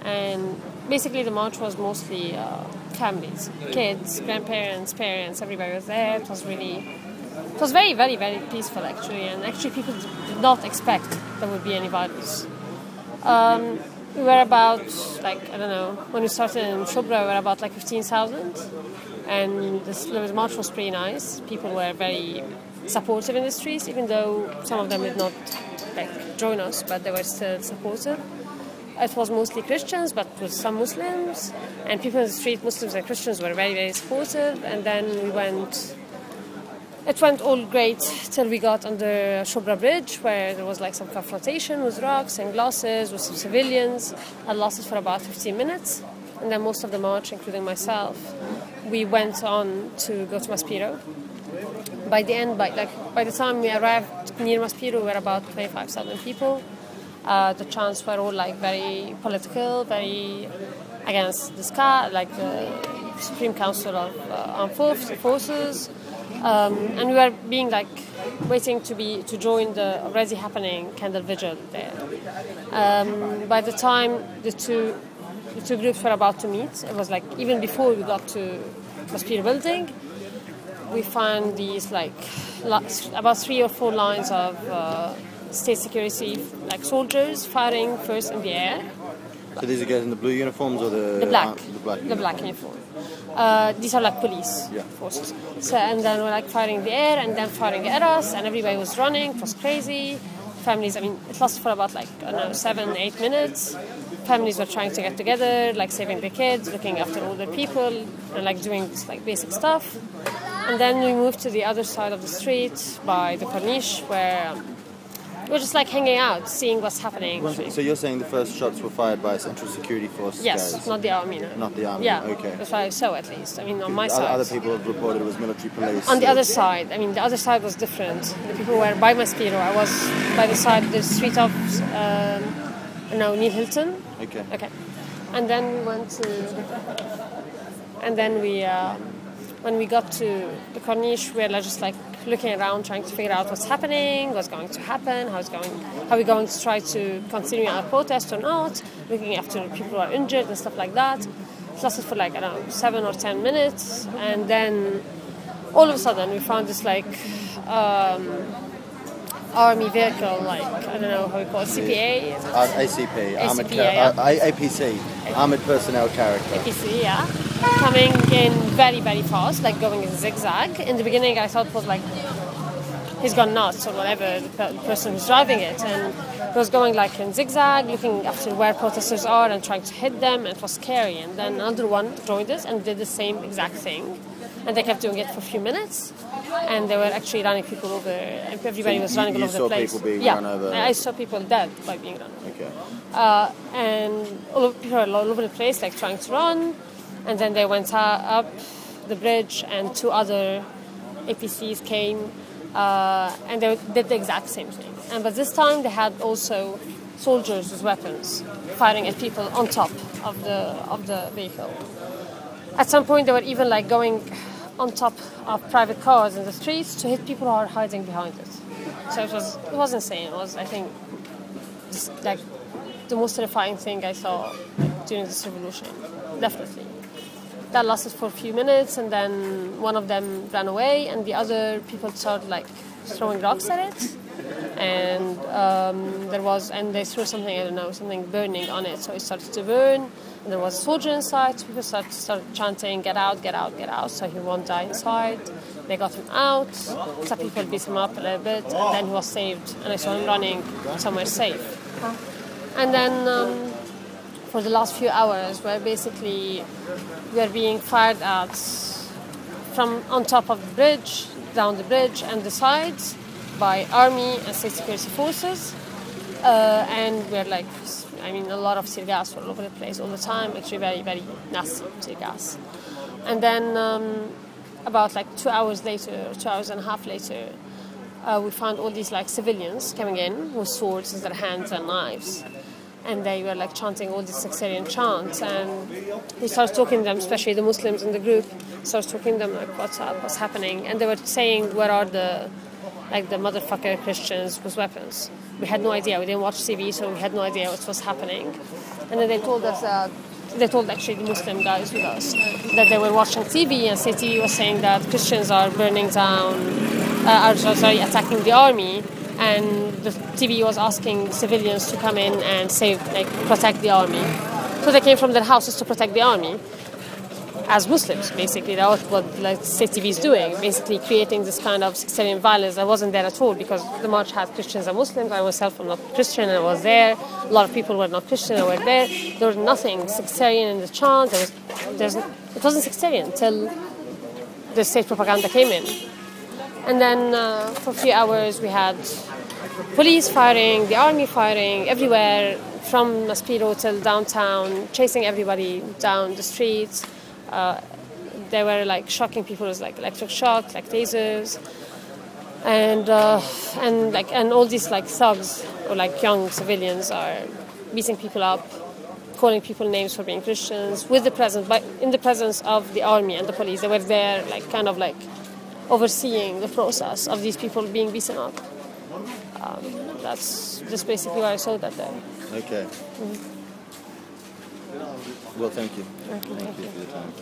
And basically the march was mostly families, kids, grandparents, parents, everybody was there. It was very, very, very peaceful actually, and actually people did not expect there would be any violence. We were about, when we started in Shubra, we were about 15,000, and the march was pretty nice. People were very supportive in the streets, even though some of them did not join us, but they were still supportive. It was mostly Christians, but with some Muslims, and people in the street, Muslims and Christians, were very, very supportive. And then it went all great till we got under Shubra Bridge, where there was some confrontation with rocks and glasses with some civilians. It lasted for about 15 minutes, and then most of the march, including myself, we went on to go to Maspiro. By the end, by the time we arrived near Maspiro, we were about 25,000 people. The chants were all very political, very against the SCA, the Supreme Council of Armed Forces, and we were being waiting to join the already happening candle vigil there. By the time the two groups were about to meet, it was even before we got to Maspiro building, we found these about 3 or 4 lines of state security soldiers firing first in the air. So these are guys in the blue uniforms or the black? The black uniform. These are police forces. So, and then we're firing in the air and then firing at us, and everybody was running. It was crazy. Families, it lasted for about 7-8 minutes. Families were trying to get together, saving the kids, looking after older people, and doing this basic stuff. And then we moved to the other side of the street by the Corniche, where we were just hanging out, seeing what's happening. So you're saying the first shots were fired by Central Security Force Yes, guys? not the army, no. Not the army, yeah, okay. That's what I saw at least. On my side. Other people have reported it was military police. On the other side, the other side was different. The people were by Maspiro. I was by the side of the street of Neil Hilton. Okay. Okay. And then we went to... And then when we got to the Corniche, we were just looking around, trying to figure out what's happening, what's going to happen, how we're going to try to continue our protest or not, looking after people who are injured and stuff like that. It lasted for 7 or 10 minutes, and then all of a sudden we found this army vehicle, I don't know how we call it, CPA? ACP, APC, Armored Personnel Character. APC, yeah. Coming in very, very fast, going in zigzag. In the beginning I thought it was he's gone nuts or whatever, the person who's driving it. And it was going in zigzag, looking after where protesters are and trying to hit them, and it was scary. And then another one joined us and did the same exact thing. And they kept doing it for a few minutes, and they were actually running people over, and everybody was running all over the place. You saw people being run over? I saw people dead by being run over. Okay. And people were all over the place, trying to run, and then they went up the bridge, and 2 other APCs came, and they did the exact same thing. But this time they had also soldiers with weapons firing at people on top of the vehicle. At some point they were even going on top of private cars in the streets to hit people who are hiding behind it. So it was insane. It was, I think, just the most terrifying thing I saw during this revolution. Definitely. That lasted for a few minutes, and then one of them ran away, and the other people started throwing rocks at it. And they threw something, I don't know, something burning on it, so it started to burn. And there was a soldier inside, so people started chanting, "Get out, get out, get out," so he won't die inside. They got him out, some people beat him up a little bit, and then he was saved, and I saw him running somewhere safe. And then for the last few hours, we were being fired at from on top of the bridge, down the bridge, and the sides by army and state security forces. And we're a lot of tear gas all over the place all the time, actually very, very nasty tear gas. And then about 2 hours later, 2 hours and a half later, we found all these civilians coming in with swords in their hands and knives. And they were chanting all these sectarian chants, and we started talking to them, especially the Muslims in the group, started talking to them what's up, what's happening, and they were saying, where are the motherfucker Christians with weapons? We had no idea. We didn't watch TV, so we had no idea what was happening. And then they told us, they told actually the Muslim guys with us that they were watching TV, and TV was saying that Christians are burning down, attacking the army, and the TV was asking civilians to come in and protect the army. So they came from their houses to protect the army. As Muslims, basically, that was what state TV is doing, basically creating this kind of sectarian violence that wasn't there at all, because the march had Christians and Muslims. I myself am not Christian and I was there. A lot of people were not Christian and were there. There was nothing sectarian in the chant. It wasn't sectarian until the state propaganda came in. And then for a few hours we had police firing, the army firing everywhere, from Maspiro till downtown, chasing everybody down the streets. They were shocking people with electric shock, tasers, and all these thugs or young civilians are beating people up, calling people names for being Christians, in the presence of the army and the police. They were there, overseeing the process of these people being beaten up. That's just basically what I saw that day. Okay. Mm-hmm. Well, thank you. Okay, Thank you for your time.